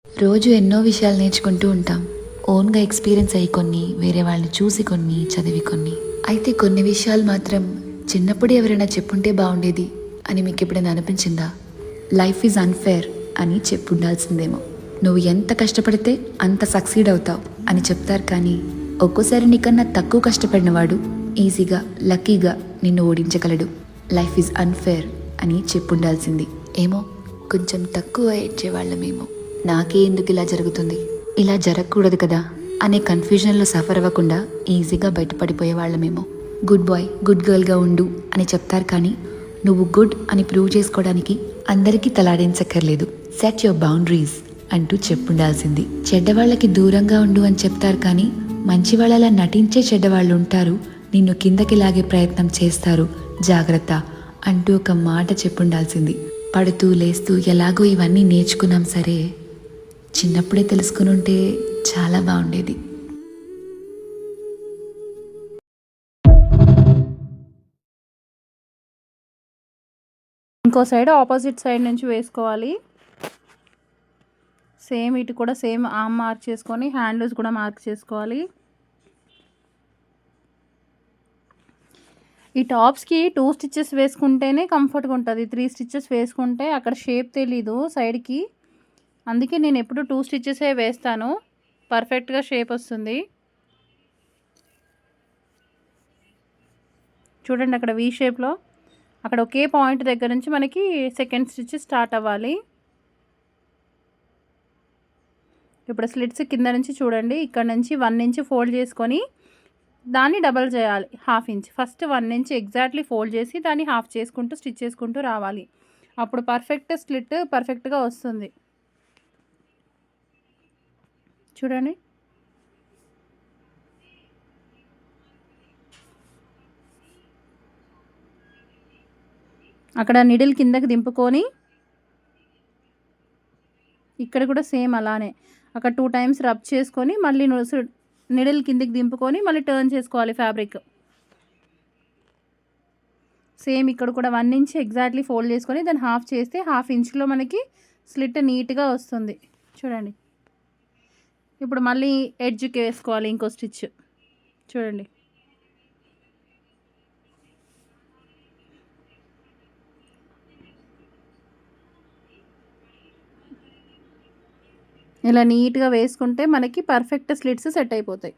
రోజు ఎన్నో విషయాలు నేర్చుకుంటూ ఉంటాం. ఓన్గా ఎక్స్పీరియన్స్ అయ్యి కొన్ని, వేరే వాళ్ళని చూసి కొన్ని, చదివి కొన్ని. అయితే కొన్ని విషయాలు మాత్రం చిన్నప్పుడు ఎవరైనా చెప్పుంటే బాగుండేది అని మీకు ఎప్పుడైనా అనిపించిందా? లైఫ్ ఈజ్ అన్ఫేర్ అని చెప్పుండాల్సిందేమో. నువ్వు ఎంత కష్టపడితే అంత సక్సీడ్ అవుతావు అని చెప్తారు, కానీ ఒక్కోసారి నీకన్నా తక్కువ కష్టపడినవాడు ఈజీగా, లక్కీగా నిన్ను ఓడించగలడు. లైఫ్ ఈజ్ అన్ఫేర్ అని చెప్పుండాల్సింది. ఏమో కొంచెం తక్కువ ఏడ్చేవాళ్ళమేమో. నాకే ఎందుకు ఇలా జరుగుతుంది, ఇలా జరగకూడదు కదా అనే కన్ఫ్యూజన్లో సఫర్ అవ్వకుండా ఈజీగా బయటపడిపోయే వాళ్ళమేమో. గుడ్ బాయ్, గుడ్ గర్ల్గా ఉండు అని చెప్తారు, కానీ నువ్వు గుడ్ అని ప్రూవ్ చేసుకోవడానికి అందరికీ తలాడించక్కర్లేదు. సెట్ యువర్ బౌండరీస్ అంటూ చెప్పుండాల్సింది. చెడ్డవాళ్ళకి దూరంగా ఉండు అని చెప్తారు, కానీ మంచి వాళ్ళలా నటించే చెడ్డవాళ్ళు ఉంటారు, నిన్ను కిందకి లాగే ప్రయత్నం చేస్తారు, జాగ్రత్త అంటూ ఒక మాట చెప్పుండాల్సింది. పడుతూ లేస్తూ ఎలాగో ఇవన్నీ నేర్చుకున్నాం సరే, చిన్నప్పుడే తెలుసుకుని ఉంటే చాలా బాగుండేది. ఇంకో సైడ్ ఆపోజిట్ సైడ్ నుంచి వేసుకోవాలి. సేమ్ ఇటు కూడా సేమ్ ఆర్మ్ మార్క్ చేసుకొని హ్యాండ్ లూజ్ కూడా మార్క్ చేసుకోవాలి. ఈ టాప్స్కి 2 స్టిచ్చెస్ వేసుకుంటేనే కంఫర్ట్గా ఉంటుంది. 3 స్టిచ్చెస్ వేసుకుంటే అక్కడ షేప్ తెలీదు సైడ్కి. అందుకే నేను ఎప్పుడు 2 స్టిచ్చెసే వేస్తాను, పర్ఫెక్ట్గా షేప్ వస్తుంది. చూడండి, అక్కడ వీ షేప్లో అక్కడ ఒకే పాయింట్ దగ్గర నుంచి మనకి సెకండ్ స్టిచ్ స్టార్ట్ అవ్వాలి. ఇప్పుడు స్లిట్స్ కింద నుంచి చూడండి, ఇక్కడ నుంచి 1 ఇంచ్ ఫోల్డ్ చేసుకొని దాన్ని డబల్ చేయాలి, ½ inch. First 1 inch exactly fold చేసి దాన్ని హాఫ్ చేసుకుంటూ స్టిచ్ చేసుకుంటూ రావాలి. అప్పుడు పర్ఫెక్ట్ స్లిట్ పర్ఫెక్ట్గా వస్తుంది. చూడండి, అక్కడ నిడిల్ కిందకి దింపుకొని ఇక్కడ కూడా సేమ్ అలానే అక్కడ 2 టైమ్స్ రబ్ చేసుకొని మళ్ళీ నిడిల్ కిందకి దింపుకొని మళ్ళీ టర్న్ చేసుకోవాలి ఫ్యాబ్రిక్. సేమ్ ఇక్కడ కూడా 1 ఇంచ్ ఎగ్జాక్ట్లీ ఫోల్డ్ చేసుకొని దాన్ని హాఫ్ చేస్తే ½ ఇంచ్లో మనకి స్లిట్ నీట్గా వస్తుంది. చూడండి, ఇప్పుడు మళ్ళీ ఎడ్జ్కి వేసుకోవాలి ఇంకో స్టిచ్. చూడండి, ఇలా నీట్గా వేసుకుంటే మనకి పర్ఫెక్ట్ స్లిట్స్ సెట్ అయిపోతాయి.